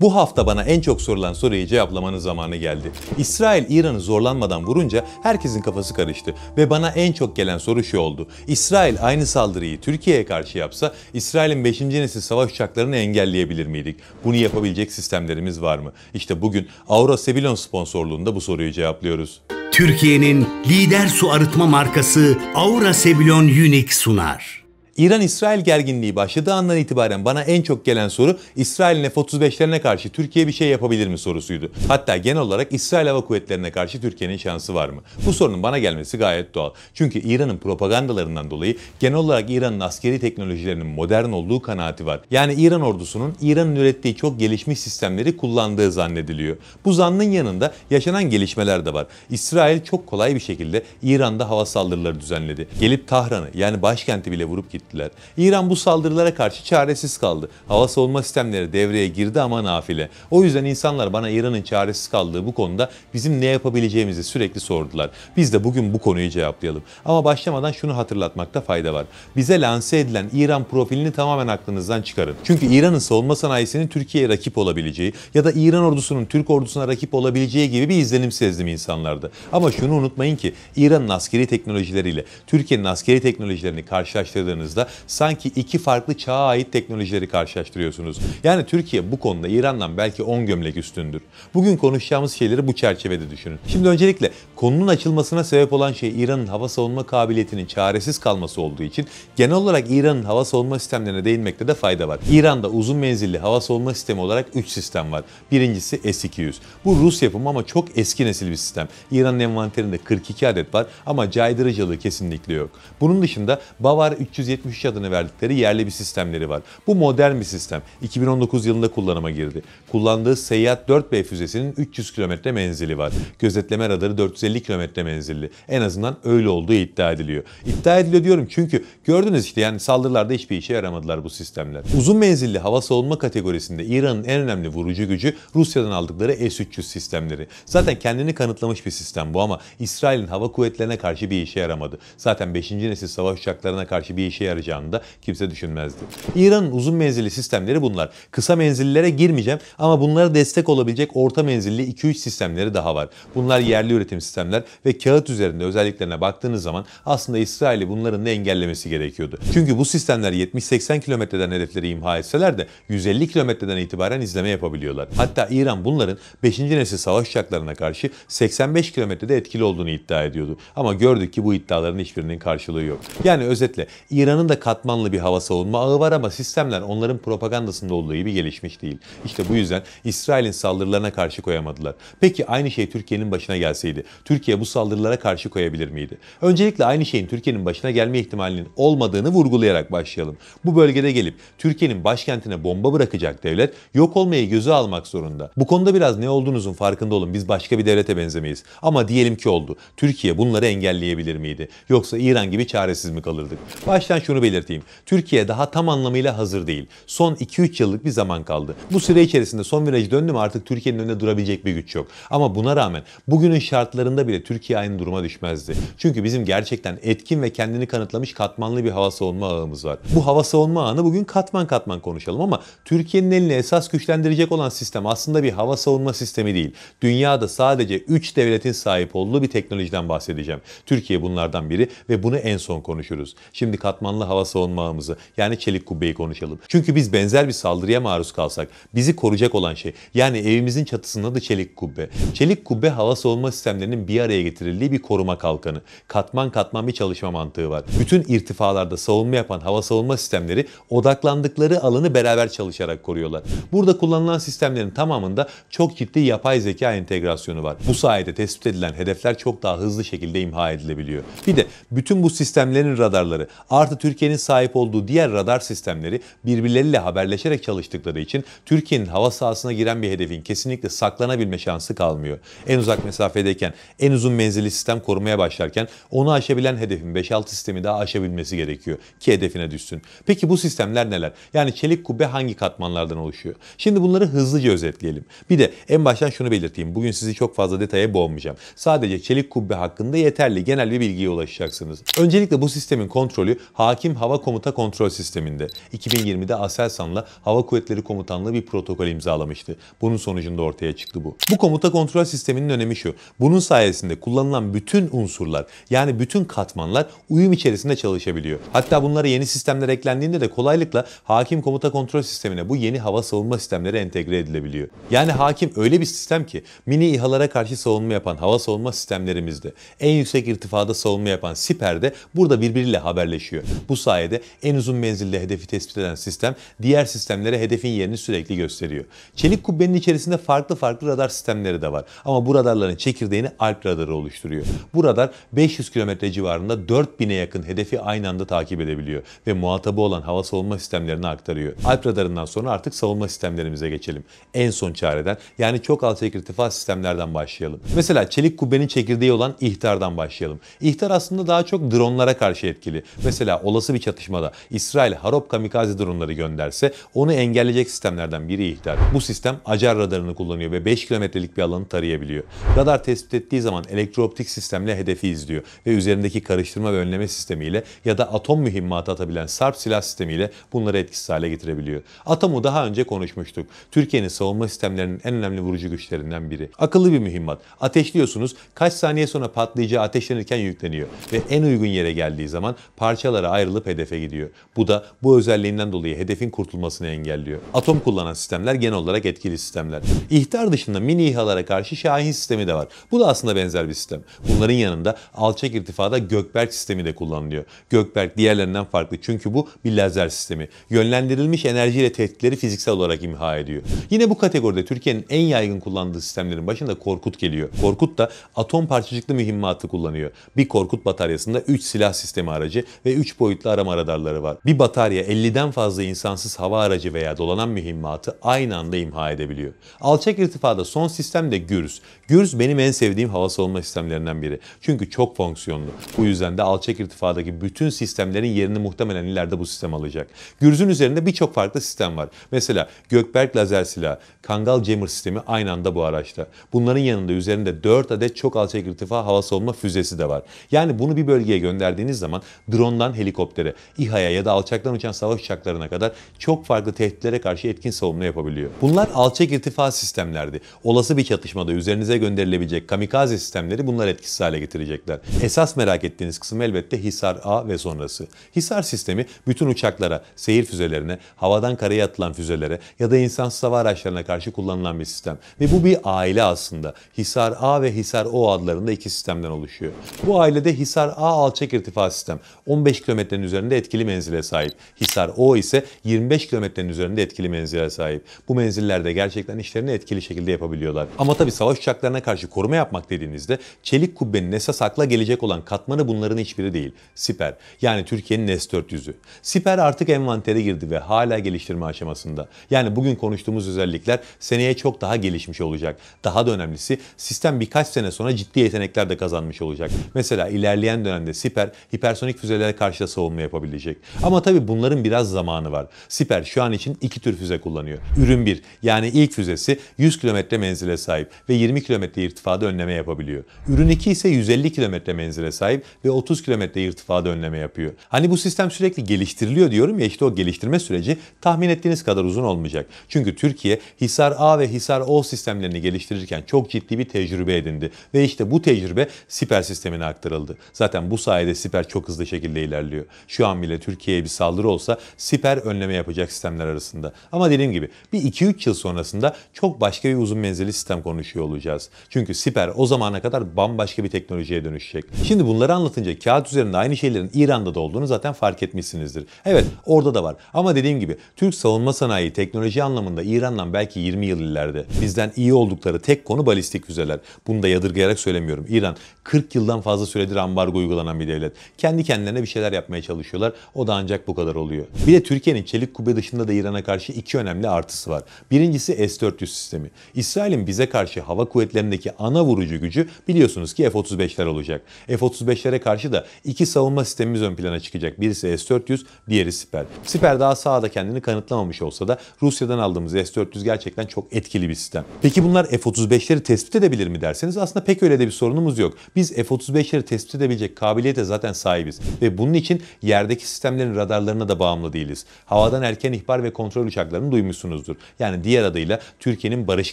Bu hafta bana en çok sorulan soruyu cevaplamanın zamanı geldi. İsrail İran'ı zorlanmadan vurunca herkesin kafası karıştı ve bana en çok gelen soru şu oldu. İsrail aynı saldırıyı Türkiye'ye karşı yapsa İsrail'in 5. nesil savaş uçaklarını engelleyebilir miydik? Bunu yapabilecek sistemlerimiz var mı? İşte bugün Aura Sebilon sponsorluğunda bu soruyu cevaplıyoruz. Türkiye'nin lider su arıtma markası Aura Sebilon Unique sunar. İran-İsrail gerginliği başladığı andan itibaren bana en çok gelen soru İsrail'in F-35'lerine karşı Türkiye bir şey yapabilir mi sorusuydu. Hatta genel olarak İsrail Hava Kuvvetleri'ne karşı Türkiye'nin şansı var mı? Bu sorunun bana gelmesi gayet doğal. Çünkü İran'ın propagandalarından dolayı genel olarak İran'ın askeri teknolojilerinin modern olduğu kanaati var. Yani İran ordusunun İran'ın ürettiği çok gelişmiş sistemleri kullandığı zannediliyor. Bu zannın yanında yaşanan gelişmeler de var. İsrail çok kolay bir şekilde İran'da hava saldırıları düzenledi. Gelip Tahran'ı yani başkenti bile vurup gitti. İran bu saldırılara karşı çaresiz kaldı. Hava savunma sistemleri devreye girdi ama nafile. O yüzden insanlar bana İran'ın çaresiz kaldığı bu konuda bizim ne yapabileceğimizi sürekli sordular. Biz de bugün bu konuyu cevaplayalım. Ama başlamadan şunu hatırlatmakta fayda var. Bize lanse edilen İran profilini tamamen aklınızdan çıkarın. Çünkü İran'ın savunma sanayisinin Türkiye'ye rakip olabileceği ya da İran ordusunun Türk ordusuna rakip olabileceği gibi bir izlenim sezdim insanlarda. Ama şunu unutmayın ki İran'ın askeri teknolojileriyle Türkiye'nin askeri teknolojilerini karşılaştırdığınızda sanki iki farklı çağa ait teknolojileri karşılaştırıyorsunuz. Yani Türkiye bu konuda İran'dan belki 10 gömlek üstündür. Bugün konuşacağımız şeyleri bu çerçevede düşünün. Şimdi öncelikle konunun açılmasına sebep olan şey İran'ın hava savunma kabiliyetinin çaresiz kalması olduğu için genel olarak İran'ın hava savunma sistemlerine değinmekte de fayda var. İran'da uzun menzilli hava savunma sistemi olarak 3 sistem var. Birincisi S-200. Bu Rus yapımı ama çok eski nesil bir sistem. İran'ın envanterinde 42 adet var ama caydırıcılığı kesinlikle yok. Bunun dışında Bavar 373 adını verdikleri yerli bir sistemleri var. Bu modern bir sistem. 2019 yılında kullanıma girdi. Kullandığı Seyyad 4B füzesinin 300 km menzili var. Gözetleme radarı 450 km menzilli. En azından öyle olduğu iddia ediliyor. İddia ediliyor diyorum çünkü gördünüz işte yani saldırılarda hiçbir işe yaramadılar bu sistemler. Uzun menzilli hava savunma kategorisinde İran'ın en önemli vurucu gücü Rusya'dan aldıkları S-300 sistemleri. Zaten kendini kanıtlamış bir sistem bu ama İsrail'in hava kuvvetlerine karşı bir işe yaramadı. Zaten 5. nesil savaş uçaklarına karşı bir işe yarayacağını da kimse düşünmezdi. İran'ın uzun menzilli sistemleri bunlar. Kısa menzillere girmeyeceğim ama bunlara destek olabilecek orta menzilli 2-3 sistemleri daha var. Bunlar yerli üretim sistemler ve kağıt üzerinde özelliklerine baktığınız zaman aslında İsrail'i bunların da engellemesi gerekiyordu. Çünkü bu sistemler 70-80 kilometreden hedefleri imha etseler de 150 kilometreden itibaren izleme yapabiliyorlar. Hatta İran bunların 5. nesil savaş uçaklarına karşı 85 kilometrede etkili olduğunu iddia ediyordu. Ama gördük ki bu iddiaların hiçbirinin karşılığı yok. Yani özetle İran'ın da katmanlı bir hava savunma ağı var ama sistemler onların propagandasında olduğu gibi gelişmiş değil. İşte bu yüzden İsrail'in saldırılarına karşı koyamadılar. Peki aynı şey Türkiye'nin başına gelseydi, Türkiye bu saldırılara karşı koyabilir miydi? Öncelikle aynı şeyin Türkiye'nin başına gelme ihtimalinin olmadığını vurgulayarak başlayalım. Bu bölgede gelip Türkiye'nin başkentine bomba bırakacak devlet yok olmayı göze almak zorunda. Bu konuda biraz ne olduğunuzun farkında olun. Biz başka bir devlete benzemeyiz. Ama diyelim ki oldu. Türkiye bunları engelleyebilir miydi? Yoksa İran gibi çaresiz mi kalırdık? Baştan şunu belirteyim. Türkiye daha tam anlamıyla hazır değil. Son 2-3 yıllık bir zaman kaldı. Bu süre içerisinde son virajı döndü mü artık Türkiye'nin önünde durabilecek bir güç yok. Ama buna rağmen bugünün şartlarında bile Türkiye aynı duruma düşmezdi. Çünkü bizim gerçekten etkin ve kendini kanıtlamış katmanlı bir hava savunma ağımız var. Bu hava savunma ağını bugün katman katman konuşalım ama Türkiye'nin elini esas güçlendirecek olan sistem aslında bir hava savunma sistemi değil. Dünyada sadece 3 devletin sahip olduğu bir teknolojiden bahsedeceğim. Türkiye bunlardan biri ve bunu en son konuşuruz. Şimdi katmanlı hava savunma ağımızı yani çelik kubbeyi konuşalım. Çünkü biz benzer bir saldırıya maruz kalsak bizi koruyacak olan şey yani evimizin çatısında da çelik kubbe. Çelik kubbe hava savunma sistemlerinin bir araya getirildiği bir koruma kalkanı. Katman katman bir çalışma mantığı var. Bütün irtifalarda savunma yapan hava savunma sistemleri odaklandıkları alanı beraber çalışarak koruyorlar. Burada kullanılan sistemlerin tamamında çok ciddi yapay zeka entegrasyonu var. Bu sayede tespit edilen hedefler çok daha hızlı şekilde imha edilebiliyor. Bir de bütün bu sistemlerin radarları artı Türkiye'nin sahip olduğu diğer radar sistemleri birbirleriyle haberleşerek çalıştıkları için Türkiye'nin hava sahasına giren bir hedefin kesinlikle saklanabilme şansı kalmıyor. En uzak mesafedeyken en uzun menzilli sistem korumaya başlarken onu aşabilen hedefin 5-6 sistemi daha aşabilmesi gerekiyor ki hedefine düşsün. Peki bu sistemler neler? Yani çelik kubbe hangi katmanlardan oluşuyor? Şimdi bunları hızlıca özetleyelim. Bir de en baştan şunu belirteyim. Bugün sizi çok fazla detaya boğmayacağım. Sadece çelik kubbe hakkında yeterli genel bir bilgiye ulaşacaksınız. Öncelikle bu sistemin kontrolü hakim Hakim Hava Komuta Kontrol Sistemi'nde 2020'de Aselsan'la Hava Kuvvetleri Komutanlığı bir protokol imzalamıştı. Bunun sonucunda ortaya çıktı bu. Bu komuta kontrol sisteminin önemi şu. Bunun sayesinde kullanılan bütün unsurlar, yani bütün katmanlar uyum içerisinde çalışabiliyor. Hatta bunlara yeni sistemler eklendiğinde de kolaylıkla Hakim Komuta Kontrol Sistemi'ne bu yeni hava savunma sistemleri entegre edilebiliyor. Yani Hakim öyle bir sistem ki mini İHA'lara karşı savunma yapan hava savunma sistemlerimizde, en yüksek irtifada savunma yapan Siper'de burada birbiriyle haberleşiyor. Bu sayede en uzun menzilde hedefi tespit eden sistem diğer sistemlere hedefin yerini sürekli gösteriyor. Çelik kubbenin içerisinde farklı radar sistemleri de var. Ama bu radarların çekirdeğini Alp radarı oluşturuyor. Bu radar 500 kilometre civarında 4000'e yakın hedefi aynı anda takip edebiliyor ve muhatabı olan hava savunma sistemlerine aktarıyor. Alp radarından sonra artık savunma sistemlerimize geçelim. En son çareden, yani çok alçak irtifa sistemlerden başlayalım. Mesela çelik kubbenin çekirdeği olan İHTAR'dan başlayalım. İHTAR aslında daha çok dronlara karşı etkili. Mesela olası bir çatışmada İsrail Harop kamikaze dronları gönderse onu engelleyecek sistemlerden biri İHTAR. Bu sistem Acar radarını kullanıyor ve 5 kilometrelik bir alanı tarayabiliyor. Radar tespit ettiği zaman elektrooptik sistemle hedefi izliyor ve üzerindeki karıştırma ve önleme sistemiyle ya da atom mühimmatı atabilen SARP silah sistemiyle bunları etkisiz hale getirebiliyor. Atom'u daha önce konuşmuştuk. Türkiye'nin savunma sistemlerinin en önemli vurucu güçlerinden biri. Akıllı bir mühimmat. Ateşliyorsunuz, kaç saniye sonra patlayacağı ateşlenirken yükleniyor ve en uygun yere geldiği zaman parçalara ayrılıp hedefe gidiyor. Bu da bu özelliğinden dolayı hedefin kurtulmasını engelliyor. Atom kullanan sistemler genel olarak etkili sistemler. İHTAR dışında mini İHA'lara karşı Şahin sistemi de var. Bu da aslında benzer bir sistem. Bunların yanında alçak irtifada Gökberk sistemi de kullanılıyor. Gökberk diğerlerinden farklı çünkü bu bir lazer sistemi. Yönlendirilmiş enerjiyle tehditleri fiziksel olarak imha ediyor. Yine bu kategoride Türkiye'nin en yaygın kullandığı sistemlerin başında Korkut geliyor. Korkut da atom parçacıklı mühimmatı kullanıyor. Bir Korkut bataryasında 3 silah sistemi aracı ve 3 boyutlu arama radarları var. Bir batarya 50'den fazla insansız hava aracı veya dolanan mühimmatı aynı anda imha edebiliyor. Alçak irtifada son sistem de Gürz. Gürz benim en sevdiğim hava savunma sistemlerinden biri. Çünkü çok fonksiyonlu. Bu yüzden de alçak irtifadaki bütün sistemlerin yerini muhtemelen ileride bu sistem alacak. Gürz'ün üzerinde birçok farklı sistem var. Mesela Gökberk lazer silahı, Kangal Jammer sistemi aynı anda bu araçta. Bunların yanında üzerinde 4 adet çok alçak irtifa hava savunma füzesi de var. Yani bunu bir bölgeye gönderdiğiniz zaman drondan helikoptere, İHA'ya ya da alçaktan uçan savaş uçaklarına kadar çok farklı tehditlere karşı etkin savunma yapabiliyor. Bunlar alçak irtifa sistemlerdi. Olası bir çatışmada üzerinize gönderilebilecek kamikaze sistemleri bunlar etkisiz hale getirecekler. Esas merak ettiğiniz kısım elbette Hisar A ve sonrası. Hisar sistemi bütün uçaklara, seyir füzelerine, havadan karaya atılan füzelere ya da insansız hava araçlarına karşı kullanılan bir sistem. Ve bu bir aile aslında. Hisar A ve Hisar O adlarında iki sistemden oluşuyor. Bu ailede Hisar A alçak irtifa sistem. 15 kilometrenin üzerinde etkili menzile sahip. Hisar O ise 25 kilometrenin üzerinde etkili menzile sahip. Bu menzillerde gerçekten işlerini etkili şekilde yapabiliyorlar. Ama tabii savaş uçaklarına karşı koruma yapmak dediğinizde çelik kubbenin esas akla gelecek olan katmanı bunların hiçbiri değil. Siper. Yani Türkiye'nin S-400'ü. Siper artık envantere girdi ve hala geliştirme aşamasında. Yani bugün konuştuğumuz özellikler seneye çok daha gelişmiş olacak. Daha da önemlisi sistem birkaç sene sonra ciddi yetenekler de kazanmış olacak. Mesela ilerleyen dönemde Siper hipersonik füzelere karşı da savunma yapabilecek. Ama tabii bunların biraz zamanı var. Siper şu an için iki tür füze kullanıyor. Ürün 1 yani ilk füzesi 100 kilometre menzile sahip ve 20 kilometre irtifada önleme yapabiliyor. Ürün 2 ise 150 kilometre menzile sahip ve 30 kilometre irtifada önleme yapıyor. Hani bu sistem sürekli geliştiriliyor diyorum ya, işte o geliştirme süreci tahmin ettiğiniz kadar uzun olmayacak. Çünkü Türkiye Hisar A ve Hisar O sistemlerini geliştirirken çok ciddi bir tecrübe edindi ve işte bu tecrübe Siper sistemine aktarıldı. Zaten bu sayede Siper çok hızlı şekilde ilerliyor. Şu an bile Türkiye'ye bir saldırı olsa Siper önleme yapacak sistemler arasında. Ama dediğim gibi bir 2-3 yıl sonrasında çok başka bir uzun menzilli sistem konuşuyor olacağız. Çünkü Siper o zamana kadar bambaşka bir teknolojiye dönüşecek. Şimdi bunları anlatınca kağıt üzerinde aynı şeylerin İran'da da olduğunu zaten fark etmişsinizdir. Evet, orada da var. Ama dediğim gibi Türk savunma sanayi teknoloji anlamında İran'dan belki 20 yıl ileride. Bizden iyi oldukları tek konu balistik füzeler. Bunu da yadırgayarak söylemiyorum. İran 40 yıldan fazla süredir ambargo uygulanan bir devlet. Kendi kendilerine bir şeyler yapmaya çalışıyorlar. O da ancak bu kadar oluyor. Bir de Türkiye'nin çelik kubbe dışında da İran'a karşı iki önemli artısı var. Birincisi S-400 sistemi. İsrail'in bize karşı hava kuvvetlerindeki ana vurucu gücü biliyorsunuz ki F-35'ler olacak. F-35'lere karşı da iki savunma sistemimiz ön plana çıkacak. Birisi S-400, diğeri Siper. Siper daha sahada kendini kanıtlamamış olsa da Rusya'dan aldığımız S-400 gerçekten çok etkili bir sistem. Peki bunlar F-35'leri tespit edebilir mi derseniz aslında pek öyle de bir sorunumuz yok. Biz F-35'leri tespit edebilecek kabiliyete zaten sahibiz. Ve bunun için için yerdeki sistemlerin radarlarına da bağımlı değiliz. Havadan erken ihbar ve kontrol uçaklarını duymuşsunuzdur. Yani diğer adıyla Türkiye'nin Barış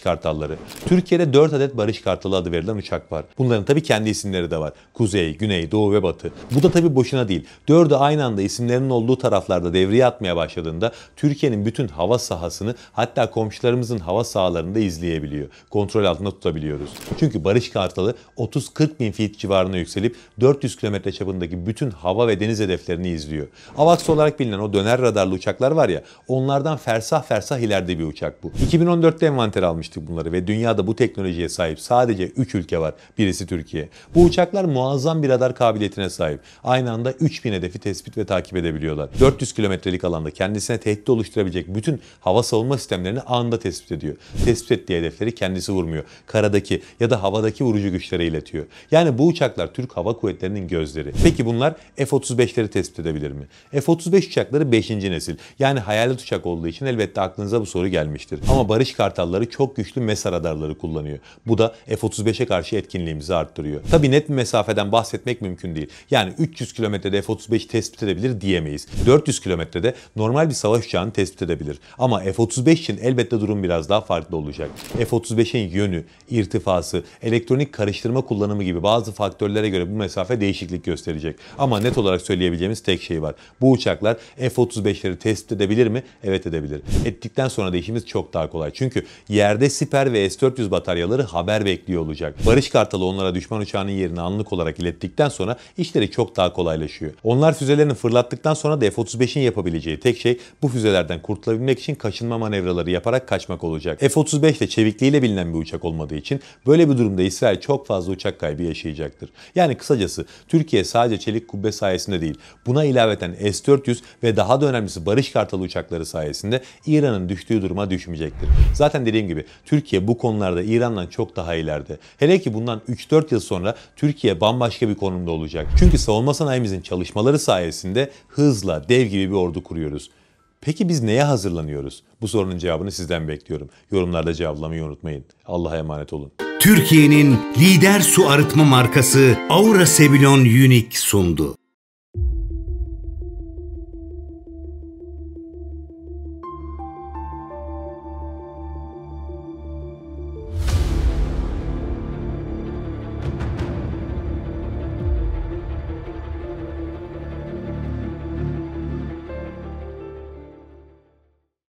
Kartalları. Türkiye'de 4 adet Barış Kartalı adı verilen uçak var. Bunların tabii kendi isimleri de var. Kuzey, Güney, Doğu ve Batı. Bu da tabii boşuna değil. 4'ü aynı anda isimlerinin olduğu taraflarda devreye atmaya başladığında Türkiye'nin bütün hava sahasını, hatta komşularımızın hava sahalarını da izleyebiliyor. Kontrol altında tutabiliyoruz. Çünkü Barış Kartalı 30-40 bin feet civarına yükselip 400 kilometre çapındaki bütün hava ve deniz hedeflerini izliyor. AWACS olarak bilinen o döner radarlı uçaklar var ya, onlardan fersah fersah ileride bir uçak bu. 2014'te envanter almıştık bunları ve dünyada bu teknolojiye sahip sadece 3 ülke var. Birisi Türkiye. Bu uçaklar muazzam bir radar kabiliyetine sahip. Aynı anda 3000 hedefi tespit ve takip edebiliyorlar. 400 kilometrelik alanda kendisine tehdit oluşturabilecek bütün hava savunma sistemlerini anında tespit ediyor. Tespit ettiği hedefleri kendisi vurmuyor. Karadaki ya da havadaki vurucu güçlere iletiyor. Yani bu uçaklar Türk Hava Kuvvetleri'nin gözleri. Peki bunlar F-35'leri tespit edebilir mi? F-35 uçakları 5. nesil. Yani hayalet uçak olduğu için elbette aklınıza bu soru gelmiştir. Ama Barış Kartalları çok güçlü MESA radarları kullanıyor. Bu da F-35'e karşı etkinliğimizi arttırıyor. Tabii net bir mesafeden bahsetmek mümkün değil. Yani 300 kilometrede F-35 tespit edebilir diyemeyiz. 400 kilometrede normal bir savaş uçağını tespit edebilir. Ama F-35 için elbette durum biraz daha farklı olacak. F-35'in yönü, irtifası, elektronik karıştırma kullanımı gibi bazı faktörlere göre bu mesafe değişiklik gösterecek. Ama net olarak söyleyebileceğimiz tek şey var. Bu uçaklar F-35'leri tespit edebilir mi? Evet, edebilir. Ettikten sonra da işimiz çok daha kolay. Çünkü yerde Siper ve S-400 bataryaları haber bekliyor olacak. Barış Kartalı onlara düşman uçağının yerini anlık olarak ilettikten sonra işleri çok daha kolaylaşıyor. Onlar füzelerini fırlattıktan sonra da F-35'in yapabileceği tek şey bu füzelerden kurtulabilmek için kaçınma manevraları yaparak kaçmak olacak. F-35 de çevikliğiyle bilinen bir uçak olmadığı için böyle bir durumda İsrail çok fazla uçak kaybı yaşayacaktır. Yani kısacası Türkiye sadece çelik kubbe sayesinde değil, buna ilaveten S-400 ve daha da önemlisi Barış Kartalı uçakları sayesinde İran'ın düştüğü duruma düşmeyecektir. Zaten dediğim gibi Türkiye bu konularda İran'dan çok daha ileride. Hele ki bundan 3-4 yıl sonra Türkiye bambaşka bir konumda olacak. Çünkü savunma sanayimizin çalışmaları sayesinde hızla dev gibi bir ordu kuruyoruz. Peki biz neye hazırlanıyoruz? Bu sorunun cevabını sizden bekliyorum. Yorumlarda cevaplamayı unutmayın. Allah'a emanet olun. Türkiye'nin lider su arıtma markası Aura Sebilon Unique sundu.